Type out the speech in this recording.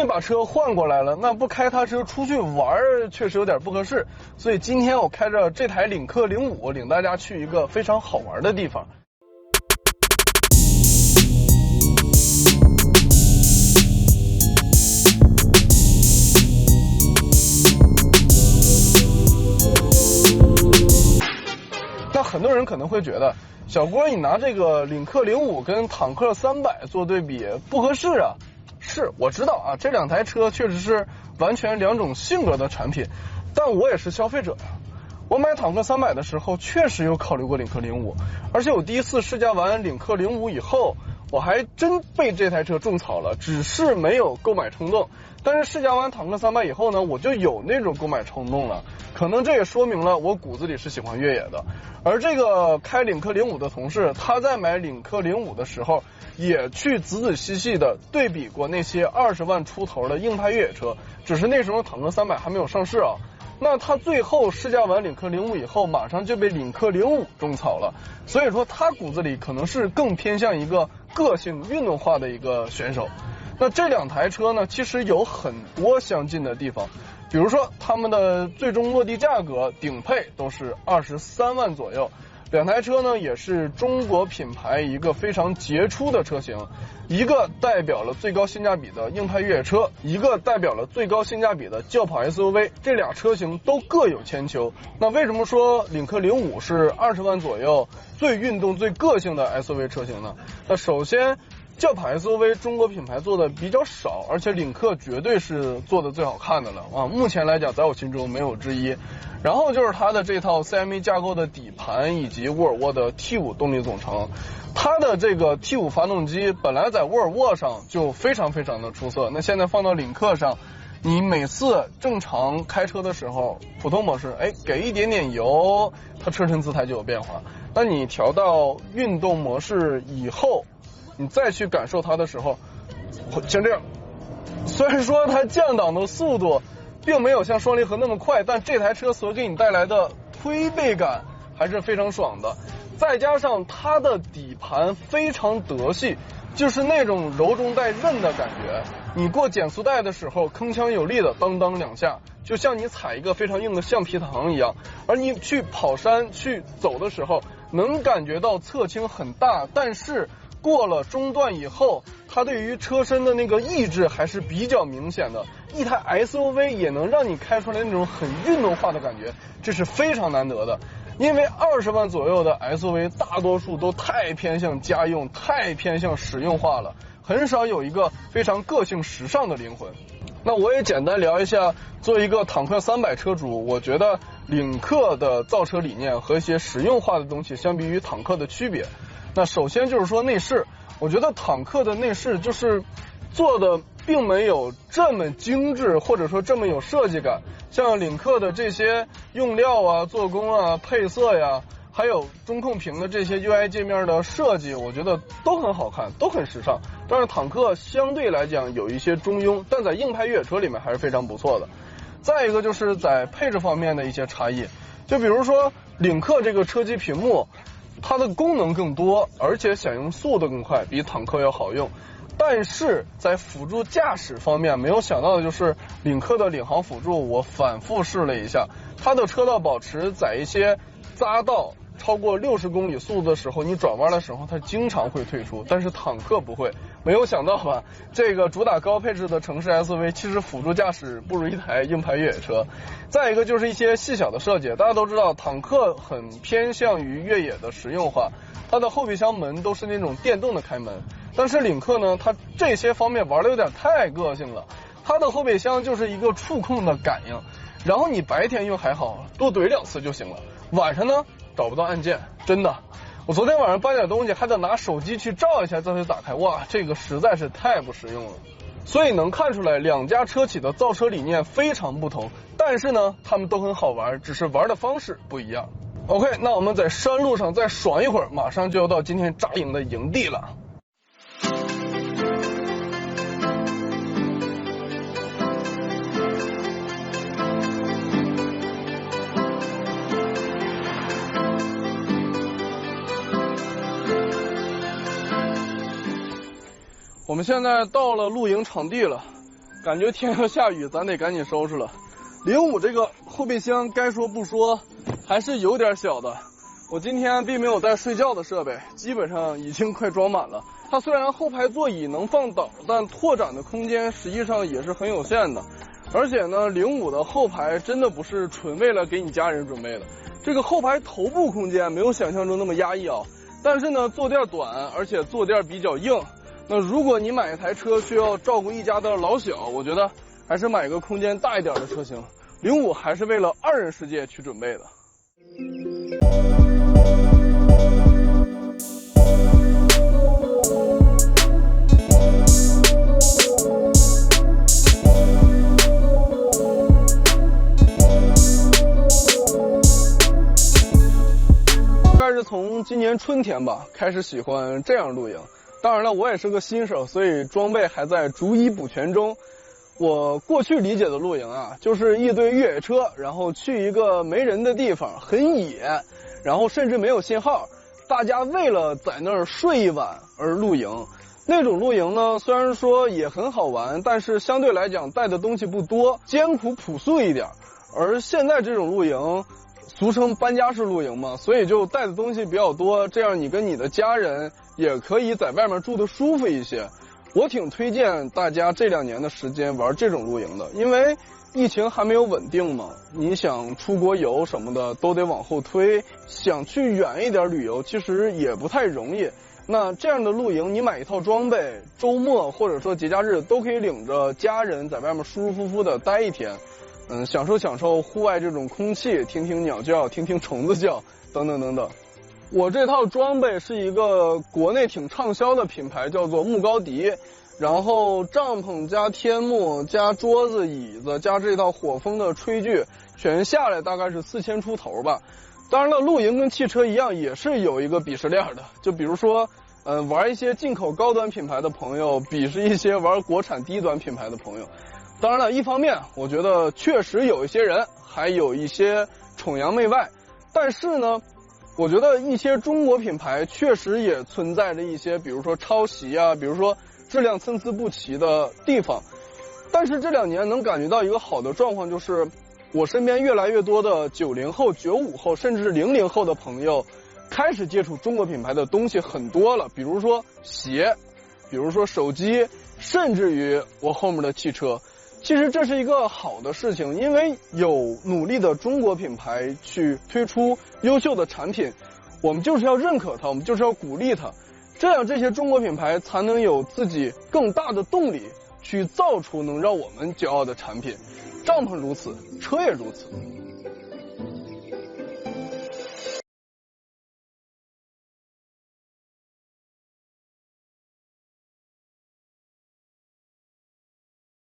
意把车换过来了，那不开它车出去玩确实有点不合适，所以今天我开着这台领克05，领大家去一个非常好玩的地方。那很多人可能会觉得，小郭你拿这个领克05跟坦克300做对比不合适啊。是，我知道啊，这两台车确实是完全两种性格的产品，但我也是消费者呀。我买坦克300的时候确实有考虑过领克05，而且我第一次试驾完领克05以后，我还真被这台车种草了，只是没有购买冲动。但是试驾完坦克300以后呢，我就有那种购买冲动了，可能这也说明了我骨子里是喜欢越野的。而这个开领克05的同事，他在买领克05的时候，也去仔仔细细的对比过那些20万出头的硬派越野车，只是那时候坦克300还没有上市啊。那他最后试驾完领克05以后，马上就被领克05种草了，所以说他骨子里可能是更偏向一个个性运动化的一个选手。那这两台车呢，其实有很多相近的地方，比如说他们的最终落地价格顶配都是23万左右，两台车呢也是中国品牌一个非常杰出的车型，一个代表了最高性价比的硬派越野车，一个代表了最高性价比的轿跑 SUV， 这俩车型都各有千秋。那为什么说领克05是20万左右最运动最个性的 SUV 车型呢？那首先轿跑 SUV 中国品牌做的比较少，而且领克绝对是做的最好看的了啊！目前来讲，在我心中没有之一。然后就是它的这套 CMA 架构的底盘以及沃尔沃的 T5 动力总成，它的这个 T5 发动机本来在沃尔沃上就非常非常的出色，那现在放到领克上，你每次正常开车的时候，普通模式，给一点点油，它车身姿态就有变化。那你调到运动模式以后，你再去感受它的时候，像这样，虽然说它降档的速度并没有像双离合那么快，但这台车所给你带来的推背感还是非常爽的。再加上它的底盘非常得细，就是那种柔中带韧的感觉，你过减速带的时候铿锵有力的当当两下，就像你踩一个非常硬的橡皮糖一样。而你去跑山去走的时候，能感觉到侧倾很大，但是过了中段以后，它对于车身的那个抑制还是比较明显的。一台 SUV 也能让你开出来那种很运动化的感觉，这是非常难得的。因为20万左右的 SUV 大多数都太偏向家用，太偏向实用化了，很少有一个非常个性时尚的灵魂。那我也简单聊一下，作为一个坦克300车主，我觉得领克的造车理念和一些实用化的东西相比于坦克的区别。那首先就是说内饰，我觉得坦克的内饰就是做的并没有这么精致，或者说这么有设计感。像领克的这些用料啊、做工啊、配色呀，还有中控屏的这些 UI 界面的设计，我觉得都很好看，都很时尚。但是坦克相对来讲有一些中庸，但在硬派越野车里面还是非常不错的。再一个就是在配置方面的一些差异，就比如说领克这个车机屏幕，它的功能更多，而且响应速度更快，比坦克要好用。但是在辅助驾驶方面，没有想到的就是领克的领航辅助，我反复试了一下，它的车道保持在一些匝道超过60公里速度的时候，你转弯的时候它经常会退出，但是坦克不会。没有想到吧，这个主打高配置的城市 SUV 其实辅助驾驶不如一台硬派越野车。再一个就是一些细小的设计，大家都知道坦克很偏向于越野的实用化，它的后备箱门都是那种电动的开门，但是领克呢，它这些方面玩的有点太个性了，它的后备箱就是一个触控的感应，然后你白天用还好，多怼2次就行了，晚上呢找不到按键，真的。我昨天晚上搬点东西还得拿手机去照一下再去打开，哇，这个实在是太不实用了。所以能看出来两家车企的造车理念非常不同，但是呢他们都很好玩，只是玩的方式不一样。 OK， 那我们在山路上再爽一会儿，马上就要到今天扎营的营地了。我们现在到了露营场地了，感觉天要下雨，咱得赶紧收拾了。05这个后备箱该说不说，还是有点小的。我今天并没有带睡觉的设备，基本上已经快装满了。它虽然后排座椅能放倒，但拓展的空间实际上也是很有限的。而且呢，05的后排真的不是纯为了给你家人准备的。这个后排头部空间没有想象中那么压抑啊，但是呢坐垫短，而且坐垫比较硬。那如果你买一台车需要照顾一家的老小，我觉得还是买个空间大一点的车型。05还是为了2人世界去准备的。大概是从今年春天吧，开始喜欢这样露营。当然了，我也是个新手，所以装备还在逐一补全中。我过去理解的露营啊，就是一堆越野车，然后去一个没人的地方，很野，然后甚至没有信号，大家为了在那儿睡一晚而露营。那种露营呢，虽然说也很好玩，但是相对来讲带的东西不多，艰苦朴素一点。而现在这种露营，俗称搬家式露营嘛，所以就带的东西比较多，这样你跟你的家人也可以在外面住得舒服一些。我挺推荐大家这2年的时间玩这种露营的，因为疫情还没有稳定嘛，你想出国游什么的都得往后推，想去远一点旅游其实也不太容易。那这样的露营，你买一套装备，周末或者说节假日都可以领着家人在外面舒舒服服的待一天，享受户外这种空气，听听鸟叫，听听虫子叫，等等等等。我这套装备是一个国内挺畅销的品牌，叫做木高迪，然后帐篷加天幕加桌子椅子加这套火风的炊具，全下来大概是4000出头吧。当然了，露营跟汽车一样，也是有一个鄙视链的，就比如说玩一些进口高端品牌的朋友鄙视一些玩国产低端品牌的朋友。当然了，一方面我觉得确实有一些人还有一些崇洋媚外，但是呢我觉得一些中国品牌确实也存在着一些比如说抄袭啊，比如说质量参差不齐的地方。但是这2年能感觉到一个好的状况，就是我身边越来越多的90后、95后甚至是00后的朋友开始接触中国品牌的东西很多了，比如说鞋，比如说手机，甚至于我后面的汽车。其实这是一个好的事情，因为有努力的中国品牌去推出优秀的产品，我们就是要认可它，我们就是要鼓励它，这样这些中国品牌才能有自己更大的动力去造出能让我们骄傲的产品。帐篷如此，车也如此。